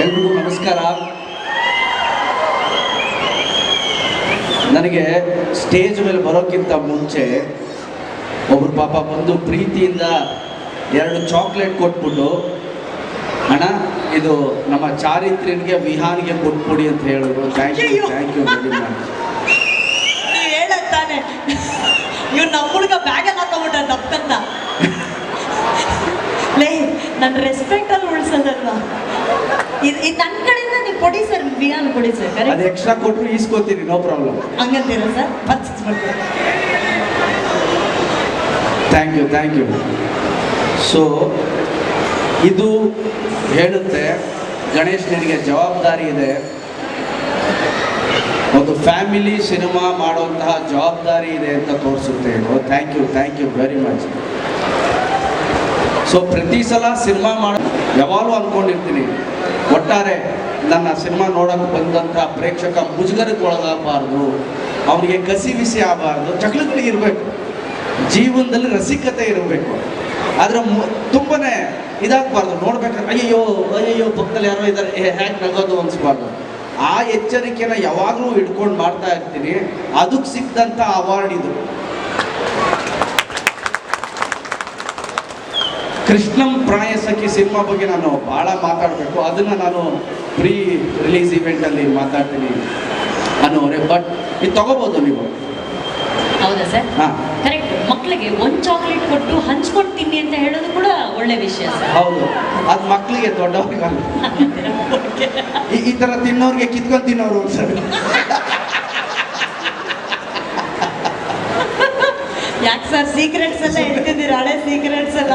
ಎಲ್ರಿಗೂ ನಮಸ್ಕಾರ. ನನಗೆ ಸ್ಟೇಜ್ ಮೇಲೆ ಬರೋಕ್ಕಿಂತ ಮುಂಚೆ ಒಬ್ಬರು ಪಾಪ ಬಂದು ಪ್ರೀತಿಯಿಂದ 2 ಚಾಕ್ಲೇಟ್ ಕೊಟ್ಬಿಟ್ಟು, ಅಣ್ಣ ಇದು ನಮ್ಮ ಚಾರಿತ್ರ್ಯನಿಗೆ ವಿಹಾನ್ಗೆ ಕೊಟ್ಬಿಡಿ ಅಂತ ಹೇಳಿದ್ರು. Thank you very much. ನೀವು ಹೇಳತ್ತಾನೆ ಇವ್ನು ನಮ್ಮ ಹುಡುಗ ಬ್ಯಾಗಲ್ಲಿ ಹಾಕೊಂಬಿಟ್ಟ ತಪ್ಪಂತ. ಲೇ ನನ್ನ ರೆಸ್ಪೆಕ್ಟಲ್ಲಿ ಉಳಿಸೋದಲ್ವಾ ಇದು ನನ್ನ ಕಡೆಯಿಂದ ನೀವು ಕೊಡಿ ಸರ್, ವಿಹಾನ್ ಕೊಡಿ ಸರ್. ಅದು ಎಕ್ಸ್ಟ್ರಾ ಕೊಟ್ಟರು ಈಸ್ಕೋತೀನಿ, ನೋ ಪ್ರಾಬ್ಲಮ್. ಹಂಗಂತೀರ ಸರ್? ಬರ್ತಿಸ್ಬಿಡ್ತೀನಿ. Thank you. ಸೊ ಇದು ಹೇಳುತ್ತೆ ಗಣೇಶ್ ನಿನಗೆ ಜವಾಬ್ದಾರಿ ಇದೆ, ಒಂದು ಫ್ಯಾಮಿಲಿ ಸಿನಿಮಾ ಮಾಡುವಂತಹ ಜವಾಬ್ದಾರಿ ಇದೆ ಅಂತ ತೋರಿಸುತ್ತೆ ಇದು. Thank you very much. So ಪ್ರತಿ ಸಲ ಸಿನಿಮಾ ಯಾವಾಗಲೂ ಅಂದ್ಕೊಂಡಿರ್ತೀನಿ, ಒಟ್ಟಾರೆ ನನ್ನ ಸಿನಿಮಾ ನೋಡೋಕೆ ಬಂದಂಥ ಪ್ರೇಕ್ಷಕ ಮುಜುಗರಕ್ಕೆ ಒಳಗಾಗಬಾರ್ದು, ಅವನಿಗೆ ಕಸಿ ಬಿಸಿ ಆಗಬಾರ್ದು, ಚಕ್ಲುಗಳು ಇರಬೇಕು, ಜೀವನದಲ್ಲಿ ರಸಿಕತೆ ಇರಬೇಕು. ಆದರೆ ತುಂಬಾ ಇದಾಗಬಾರ್ದು, ನೋಡ್ಬೇಕಾದ್ರೆ ಅಯ್ಯಯ್ಯೋ ಪಕ್ಕದಲ್ಲಿ ಯಾರೋ ಇದ್ದಾರೆ ಹ್ಯಾಕ್ ನಗೋದು ಅನಿಸ್ಬಾರ್ದು. ಆ ಎಚ್ಚರಿಕೆನ ಯಾವಾಗಲೂ ಹಿಡ್ಕೊಂಡು ಮಾಡ್ತಾ ಇರ್ತೀನಿ. ಅದಕ್ಕೆ ಸಿಕ್ಕಿದಂಥ ಅವಾರ್ಡ್ ಇದು. ಕೃಷ್ಣಂ ಪ್ರಾಯಸಖಿ ಸಿನಿಮಾ ಬಗ್ಗೆ ನಾನು ಭಾಳ ಮಾತಾಡಬೇಕು, ಅದನ್ನು ನಾನು ಪ್ರೀ ರಿಲೀಸ್ ಇವೆಂಟಲ್ಲಿ ಮಾತಾಡ್ತೀನಿ ಅನ್ನೋರೆ. ಬಟ್ ಇದು ತಗೋಬೋದು ನೀವು. ಹೌದಾ ಸರ್? ಹಾಂ, ಕರೆಕ್ಟ್. ಮಕ್ಕಳಿಗೆ 1 ಚಾಕ್ಲೇಟ್ ಕೊಟ್ಟು ಹಂಚ್ಕೊಂಡು ತಿನ್ನಿ ಅಂತ ಹೇಳೋದು ಕೂಡ ಒಳ್ಳೆ ವಿಷಯ ಸರ್. ಹೌದು, ಅದು ಮಕ್ಕಳಿಗೆ ದೊಡ್ಡವ್ರಿಗೆ ಈ ಥರ ತಿನ್ನೋರಿಗೆ ಕಿತ್ಕೊಂಡು ತಿನ್ನೋರು ಸರ್. ಯಾಕೆ ಸರ್ ಸೀಕ್ರೆಟ್ಸ್ ಎಲ್ಲ ಹೇಳ್ತಿದ್ದೀರಾ? ಹಳೆ ಸೀಕ್ರೆಟ್ಸ್ ಎಲ್ಲ